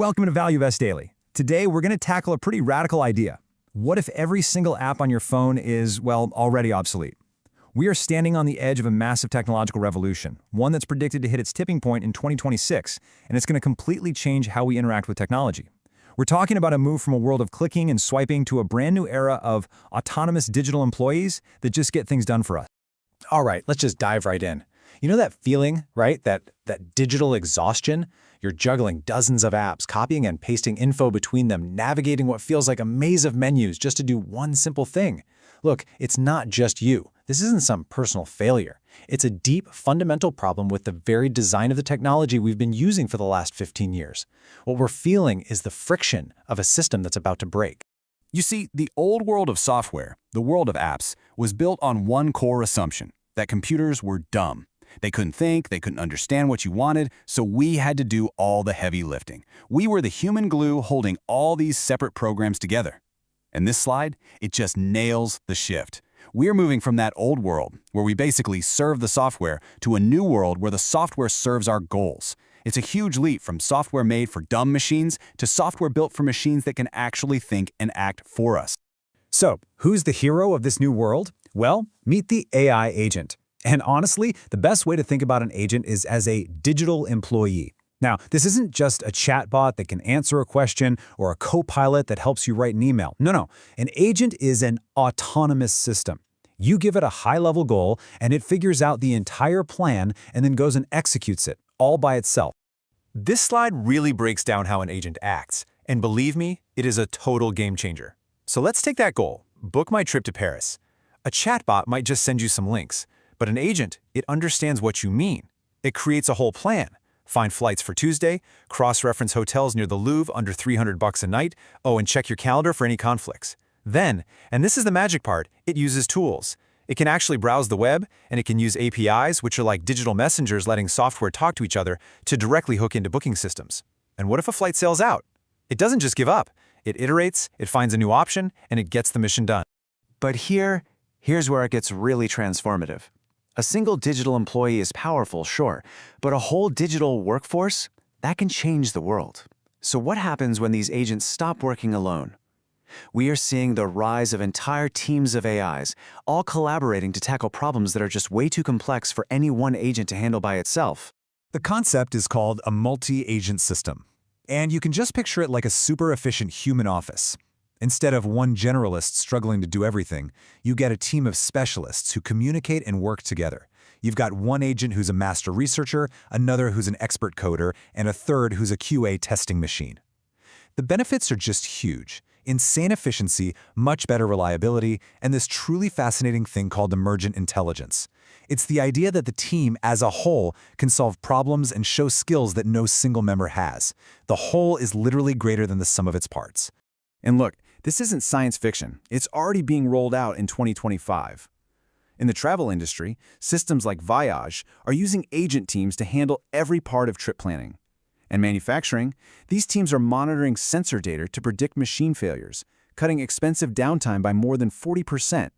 Welcome to ValueVest Daily. Today, we're going to tackle a pretty radical idea. What if every single app on your phone is, well, already obsolete? We are standing on the edge of a massive technological revolution, one that's predicted to hit its tipping point in 2026, and it's going to completely change how we interact with technology. We're talking about a move from a world of clicking and swiping to a brand new era of autonomous digital employees that just get things done for us. All right, let's just dive right in. You know that feeling, right? That digital exhaustion? You're juggling dozens of apps, copying and pasting info between them, navigating what feels like a maze of menus just to do one simple thing. Look, it's not just you. This isn't some personal failure. It's a deep, fundamental problem with the very design of the technology we've been using for the last 15 years. What we're feeling is the friction of a system that's about to break. You see, the old world of software, the world of apps, was built on one core assumption, that computers were dumb. They couldn't think, they couldn't understand what you wanted, so we had to do all the heavy lifting. We were the human glue holding all these separate programs together. And this slide, it just nails the shift. We're moving from that old world, where we basically serve the software, to a new world where the software serves our goals. It's a huge leap from software made for dumb machines to software built for machines that can actually think and act for us. So, who's the hero of this new world? Well, meet the AI agent. And honestly, the best way to think about an agent is as a digital employee. Now, this isn't just a chatbot that can answer a question or a co-pilot that helps you write an email. No. An agent is an autonomous system. You give it a high-level goal, and it figures out the entire plan and then goes and executes it, all by itself. This slide really breaks down how an agent acts, and believe me, it is a total game changer. So let's take that goal. Book my trip to Paris. A chatbot might just send you some links, but an agent, it understands what you mean. It creates a whole plan. Find flights for Tuesday, cross-reference hotels near the Louvre under $300 a night, and check your calendar for any conflicts. Then, and this is the magic part, it uses tools. It can actually browse the web, and it can use APIs, which are like digital messengers letting software talk to each other, to directly hook into booking systems. And what if a flight sails out? It doesn't just give up. It iterates, it finds a new option, and it gets the mission done. But here's where it gets really transformative. A single digital employee is powerful, sure, but a whole digital workforce, that can change the world. So what happens when these agents stop working alone? We are seeing the rise of entire teams of AIs, all collaborating to tackle problems that are just way too complex for any one agent to handle by itself. The concept is called a multi-agent system, and you can just picture it like a super efficient human office. Instead of one generalist struggling to do everything, you get a team of specialists who communicate and work together. You've got one agent who's a master researcher, another who's an expert coder, and a third who's a QA testing machine. The benefits are just huge. Insane efficiency, much better reliability, and this truly fascinating thing called emergent intelligence. It's the idea that the team as a whole can solve problems and show skills that no single member has. The whole is literally greater than the sum of its parts. And look, this isn't science fiction. It's already being rolled out in 2025. In the travel industry, systems like Voyage are using agent teams to handle every part of trip planning. And manufacturing, these teams are monitoring sensor data to predict machine failures, cutting expensive downtime by more than 40%.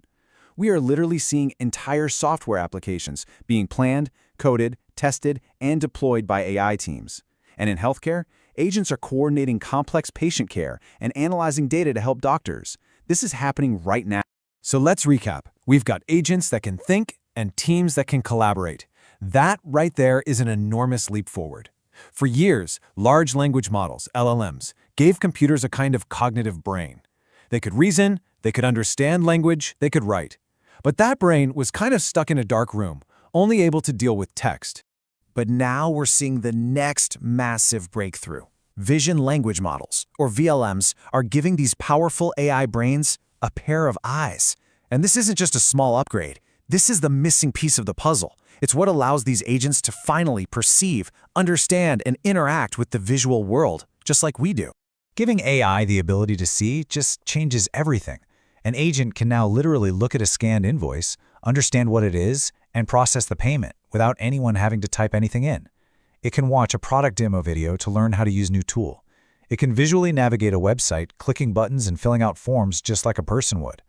We are literally seeing entire software applications being planned, coded, tested, and deployed by AI teams. And in healthcare, agents are coordinating complex patient care and analyzing data to help doctors. This is happening right now. So let's recap. We've got agents that can think and teams that can collaborate. That right there is an enormous leap forward. For years, large language models, LLMs, gave computers a kind of cognitive brain. They could reason, they could understand language, they could write. But that brain was kind of stuck in a dark room, only able to deal with text. But now we're seeing the next massive breakthrough. Vision language models, or VLMs, are giving these powerful AI brains a pair of eyes. And this isn't just a small upgrade. This is the missing piece of the puzzle. It's what allows these agents to finally perceive, understand, and interact with the visual world, just like we do. Giving AI the ability to see just changes everything. An agent can now literally look at a scanned invoice, understand what it is, and process the payment without anyone having to type anything in. It can watch a product demo video to learn how to use a new tool. It can visually navigate a website, clicking buttons and filling out forms just like a person would.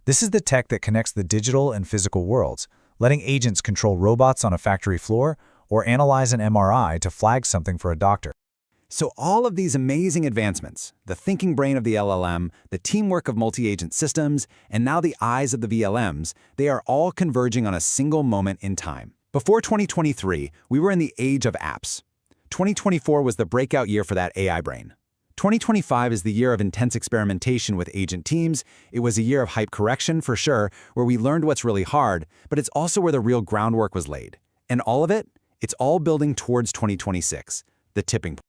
This is the tech that connects the digital and physical worlds, letting agents control robots on a factory floor or analyze an MRI to flag something for a doctor. So all of these amazing advancements, the thinking brain of the LLM, the teamwork of multi-agent systems, and now the eyes of the VLMs, they are all converging on a single moment in time. Before 2023, we were in the age of apps. 2024 was the breakout year for that AI brain. 2025 is the year of intense experimentation with agent teams. It was a year of hype correction, for sure, where we learned what's really hard, but it's also where the real groundwork was laid. And all of it, it's all building towards 2026, the tipping point.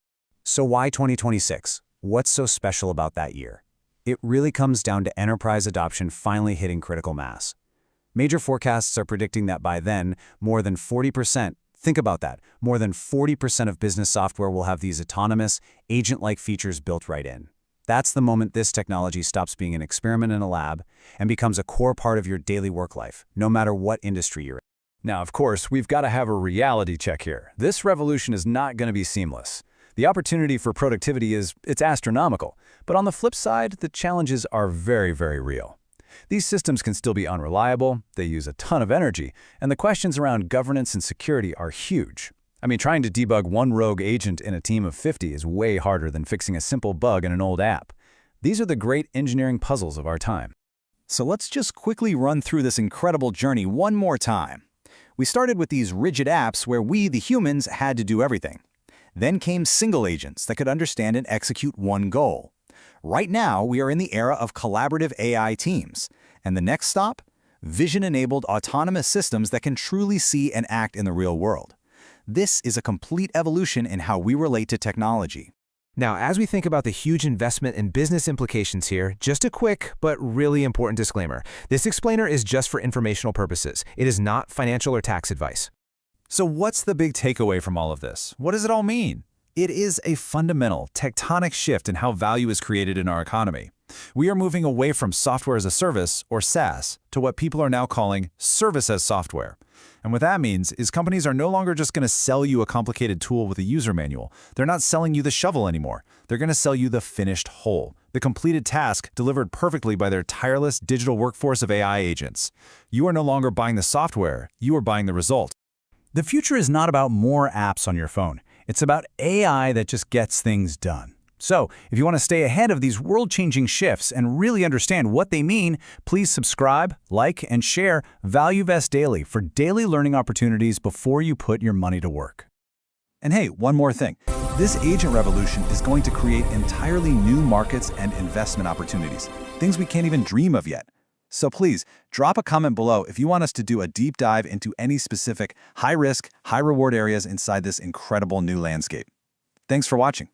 So why 2026? What's so special about that year? It really comes down to enterprise adoption finally hitting critical mass. Major forecasts are predicting that by then, more than 40%, think about that, more than 40% of business software will have these autonomous, agent-like features built right in. That's the moment this technology stops being an experiment in a lab and becomes a core part of your daily work life, no matter what industry you're in. Now, of course, we've got to have a reality check here. This revolution is not going to be seamless. The opportunity for productivity it's astronomical, but on the flip side, the challenges are very, very real. These systems can still be unreliable, they use a ton of energy, and the questions around governance and security are huge. I mean, trying to debug one rogue agent in a team of 50 is way harder than fixing a simple bug in an old app. These are the great engineering puzzles of our time. So let's just quickly run through this incredible journey one more time. We started with these rigid apps where we, the humans, had to do everything. Then came single agents that could understand and execute one goal. Right now, we are in the era of collaborative AI teams. And the next stop? Vision-enabled autonomous systems that can truly see and act in the real world. This is a complete evolution in how we relate to technology. Now, as we think about the huge investment and business implications here, just a quick but really important disclaimer. This explainer is just for informational purposes. It is not financial or tax advice. So what's the big takeaway from all of this? What does it all mean? It is a fundamental, tectonic shift in how value is created in our economy. We are moving away from software as a service, or SaaS, to what people are now calling service as software. And what that means is companies are no longer just going to sell you a complicated tool with a user manual. They're not selling you the shovel anymore. They're going to sell you the finished whole, the completed task delivered perfectly by their tireless digital workforce of AI agents. You are no longer buying the software, you are buying the result. The future is not about more apps on your phone. It's about AI that just gets things done. So, if you want to stay ahead of these world-changing shifts and really understand what they mean, please subscribe, like, and share ValueVest Daily for daily learning opportunities before you put your money to work. And hey, one more thing. This agent revolution is going to create entirely new markets and investment opportunities, things we can't even dream of yet. So please, drop a comment below if you want us to do a deep dive into any specific high-risk, high-reward areas inside this incredible new landscape. Thanks for watching.